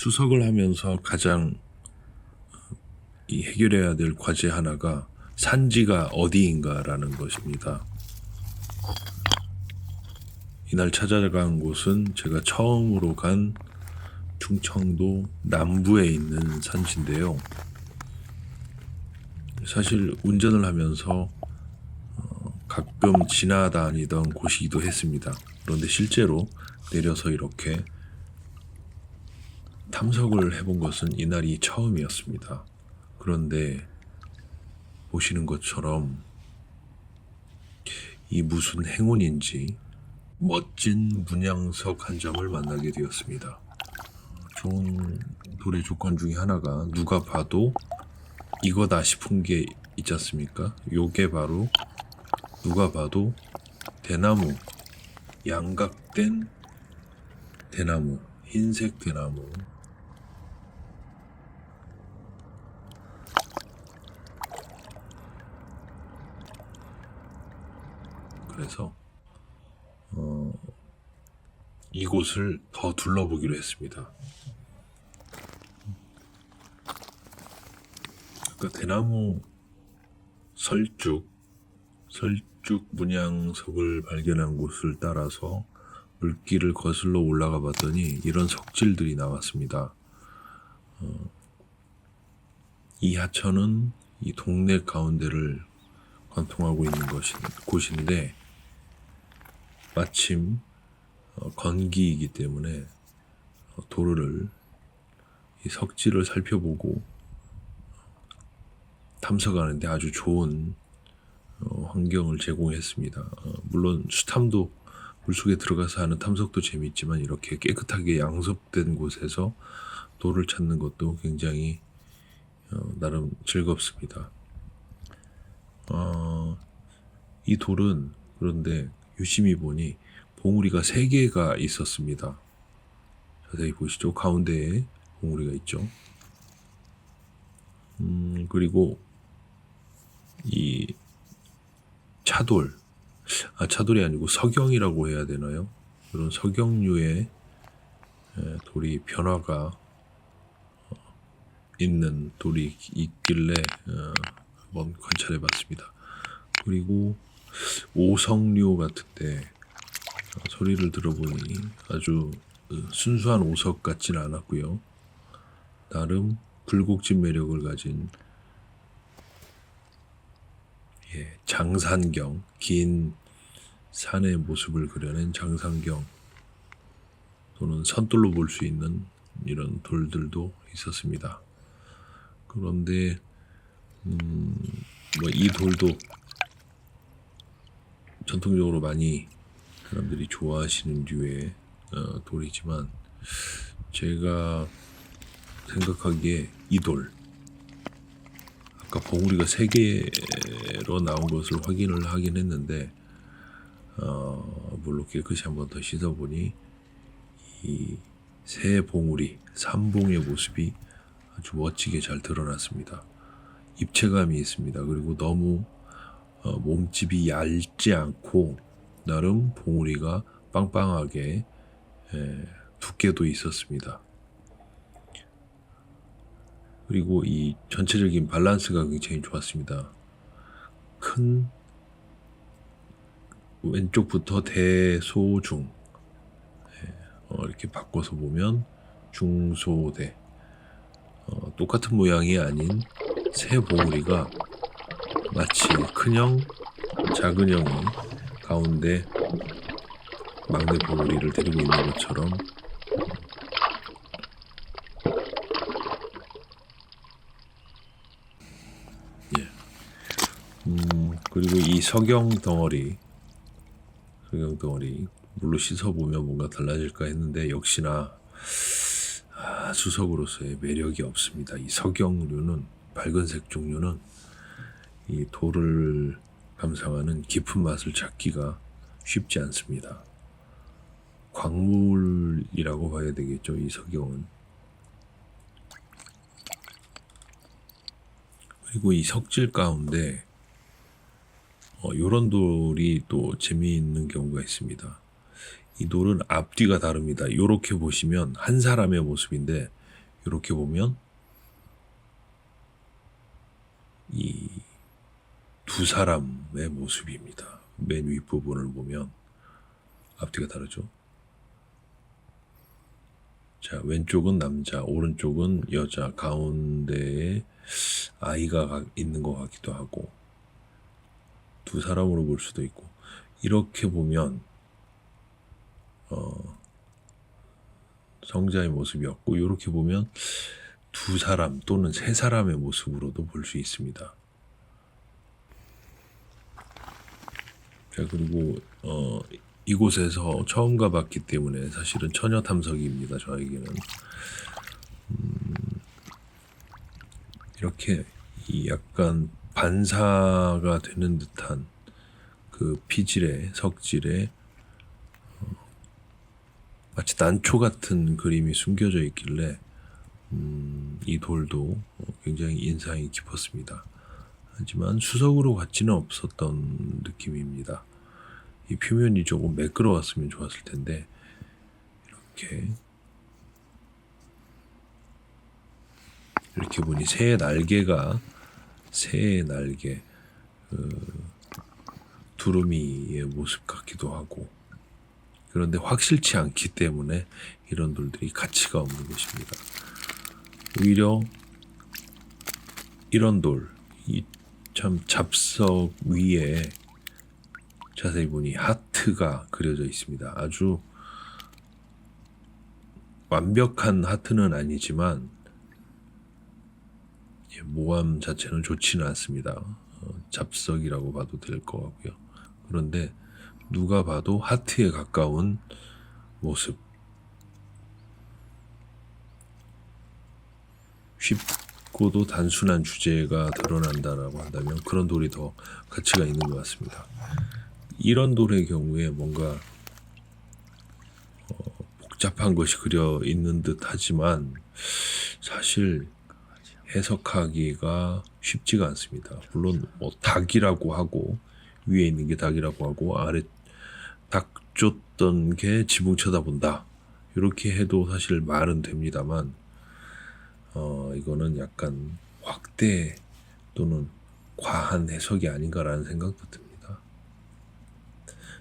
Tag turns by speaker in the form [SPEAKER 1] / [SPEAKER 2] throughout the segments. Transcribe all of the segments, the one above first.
[SPEAKER 1] 수석을 하면서 가장 이 해결해야 될 과제 하나가 산지가 어디인가라는 것입니다. 이날 찾아간 곳은 제가 처음으로 간 충청도 남부에 있는 산지인데요. 사실 운전을 하면서 가끔 지나다니던 곳이기도 했습니다. 그런데 실제로 내려서 이렇게 탐석을 해본 것은 이날이 처음이었습니다. 그런데 보시는 것처럼 이 무슨 행운인지 멋진 문양석 한 점을 만나게 되었습니다. 좋은 돌의 조건 중에 하나가 누가 봐도 이거다 싶은 게 있지 않습니까? 요게 바로 누가 봐도 대나무, 양각된 대나무, 흰색 대나무. 그래서 이곳을 더 둘러보기로 했습니다. 그러니까 대나무 설죽 문양석을 발견한 곳을 따라서 물길을 거슬러 올라가 봤더니 이런 석질들이 나왔습니다. 이 하천은 이 동네 가운데를 관통하고 있는 곳인데 마침 건기이기 때문에 도로를 이 석질을 살펴보고 탐색하는데 아주 좋은 환경을 제공했습니다. 물론 수탐도 물속에 들어가서 하는 탐색도 재미있지만 이렇게 깨끗하게 양섭된 곳에서 돌을 찾는 것도 굉장히 나름 즐겁습니다. 이 돌은 그런데 유심히 보니 봉우리가 3개가 있었습니다. 자세히 보시죠. 가운데에 봉우리가 있죠. 그리고 이 차돌이 아니고 석영이라고 해야 되나요? 그런 석영류의 돌이 변화가 있는 돌이 있길래 한번 관찰해 봤습니다. 그리고 오석류 같은데 소리를 들어보니 아주 순수한 오석 같지는 않았고요. 나름 굴곡진 매력을 가진 장산경, 긴 산의 모습을 그려낸 장산경 또는 산돌로 볼 수 있는 이런 돌들도 있었습니다. 그런데 이 돌도 전통적으로 많이 사람들이 좋아하시는 류의 돌이지만 제가 생각하기에 이 돌, 아까 봉우리가 3개로 나온 것을 확인을 하긴 했는데 물로 깨끗이 한번 더 씻어보니 이 새 봉우리, 삼봉의 모습이 아주 멋지게 잘 드러났습니다. 입체감이 있습니다. 그리고 너무 몸집이 얇지 않고 나름 봉우리가 빵빵하게 두께도 있었습니다. 그리고 이 전체적인 밸런스가 굉장히 좋았습니다. 큰 왼쪽부터 대소중 이렇게 바꿔서 보면 중소대 똑같은 모양이 아닌 새 봉우리가 마치 큰형, 작은형이 가운데 막내 봉우리를 데리고 있는 것처럼 그리고 이 석영 덩어리 물로 씻어보면 뭔가 달라질까 했는데 역시나 수석으로서의 매력이 없습니다. 이 석영류는 밝은색 종류는 이 돌을 감상하는 깊은 맛을 찾기가 쉽지 않습니다. 광물이라고 봐야 되겠죠. 이 석영은. 그리고 이 석질 가운데 이런 돌이 또 재미있는 경우가 있습니다. 이 돌은 앞뒤가 다릅니다. 이렇게 보시면 한 사람의 모습인데 이렇게 보면 이 두 사람의 모습입니다. 맨 윗부분을 보면 앞뒤가 다르죠. 자, 왼쪽은 남자, 오른쪽은 여자, 가운데에 아이가 있는 것 같기도 하고, 두 사람으로 볼 수도 있고, 이렇게 보면 성자의 모습이었고, 이렇게 보면 두 사람 또는 세 사람의 모습으로도 볼 수 있습니다. 자, 그리고 이곳에서 처음 가봤기 때문에 사실은 처녀 탐석입니다. 저에게는 이렇게 이 약간 반사가 되는 듯한 그 피질의 석질에 마치 난초 같은 그림이 숨겨져 있길래 이 돌도 굉장히 인상이 깊었습니다. 하지만 수석으로 같지는 없었던 느낌입니다. 이 표면이 조금 매끄러웠으면 좋았을 텐데 이렇게 보니 새의 날개 두루미의 모습 같기도 하고, 그런데 확실치 않기 때문에 이런 돌들이 가치가 없는 것입니다. 오히려 이런 돌, 이 참 잡석 위에 자세히 보니 하트가 그려져 있습니다. 아주 완벽한 하트는 아니지만 모함 자체는 좋지는 않습니다. 잡석이라고 봐도 될 것 같고요. 그런데 누가 봐도 하트에 가까운 모습, 쉽고도 단순한 주제가 드러난다라고 한다면 그런 돌이 더 가치가 있는 것 같습니다. 이런 돌의 경우에 뭔가 복잡한 것이 그려 있는 듯 하지만 사실 해석하기가 쉽지가 않습니다. 물론 뭐 닭이라고 하고, 위에 있는 게 닭이라고 하고, 아래 닭 쫓던 게 지붕 쳐다본다, 이렇게 해도 사실 말은 됩니다만 이거는 약간 확대 또는 과한 해석이 아닌가라는 생각도 듭니다.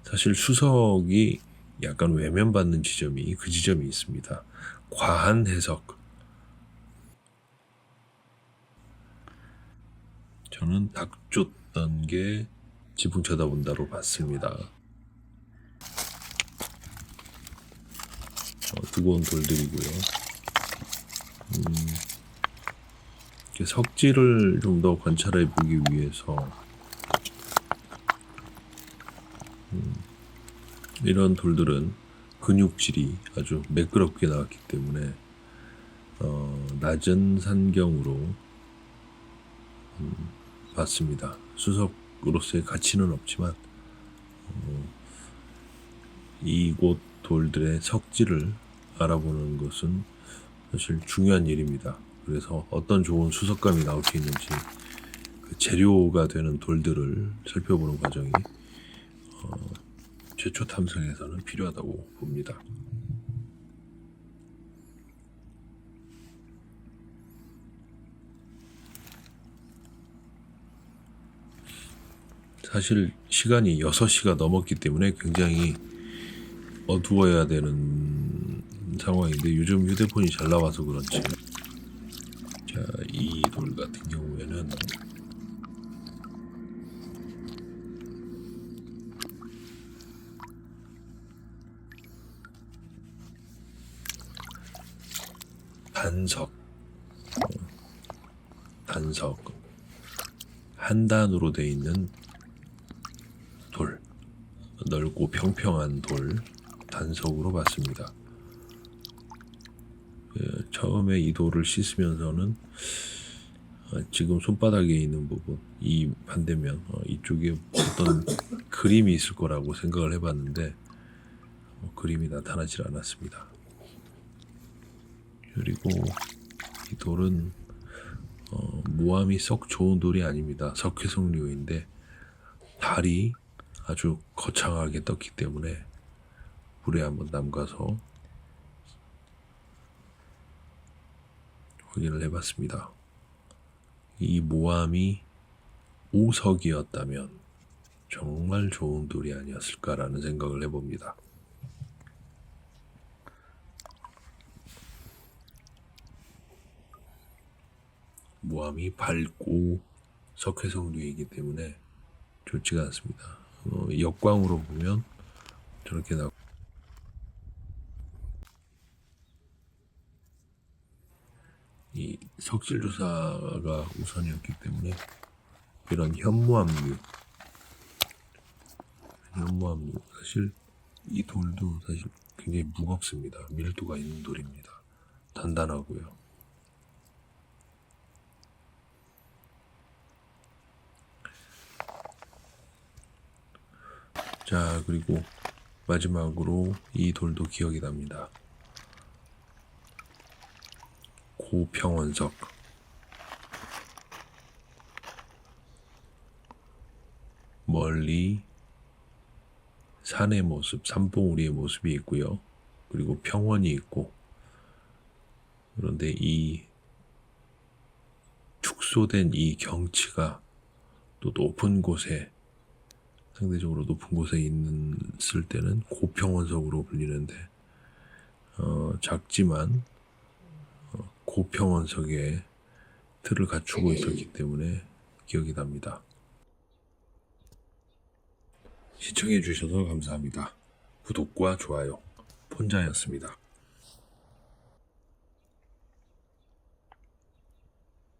[SPEAKER 1] 사실 수석이 약간 외면받는 지점이 그 지점이 있습니다. 과한 해석. 저는 닭 쫓던 게 지붕 쳐다본다로 봤습니다. 두꺼운 돌들이고요. 석질을 좀 더 관찰해 보기 위해서 이런 돌들은 근육질이 아주 매끄럽게 나왔기 때문에 낮은 산경으로 봤습니다. 수석으로서의 가치는 없지만 이곳 돌들의 석질을 알아보는 것은 사실 중요한 일입니다. 그래서 어떤 좋은 수석감이 나올 수 있는지 그 재료가 되는 돌들을 살펴보는 과정이 최초 탐색에서는 필요하다고 봅니다. 사실 시간이 6시가 넘었기 때문에 굉장히 어두워야 되는 상황인데 요즘 휴대폰이 잘 나와서 그런지, 자, 이 돌 같은 경우에는 단석 한 단으로 되어 있는 돌, 넓고 평평한 돌, 단석으로 봤습니다. 처음에 이 돌을 씻으면서는 지금 손바닥에 있는 부분, 이 반대면 이쪽에 어떤 그림이 있을 거라고 생각을 해봤는데 그림이 나타나질 않았습니다. 그리고 이 돌은 무함이 썩 좋은 돌이 아닙니다. 석회성류인데 달이 아주 거창하게 떴기 때문에 물에 한번 담가서 확인을 해봤습니다. 이 모함이 오석이었다면 정말 좋은 돌이 아니었을까라는 생각을 해봅니다. 모함이 밝고 석회성류이기 때문에 좋지가 않습니다. 역광으로 보면 저렇게 나고 이 석실조사가 우선이었기 때문에 이런 현무암류 사실 이 돌도 사실 굉장히 무겁습니다. 밀도가 있는 돌입니다. 단단하고요. 자, 그리고 마지막으로 이 돌도 기억이 납니다. 고평원석. 멀리 산의 모습, 산봉우리의 모습이 있고요. 그리고 평원이 있고, 그런데 이 축소된 이 경치가 또 높은 곳에, 상대적으로 높은 곳에 있을 때는 고평원석으로 불리는데, 작지만 고평원석의 틀을 갖추고 있었기 때문에 기억이 납니다. 시청해 주셔서 감사합니다. 구독과 좋아요, 폰자였습니다.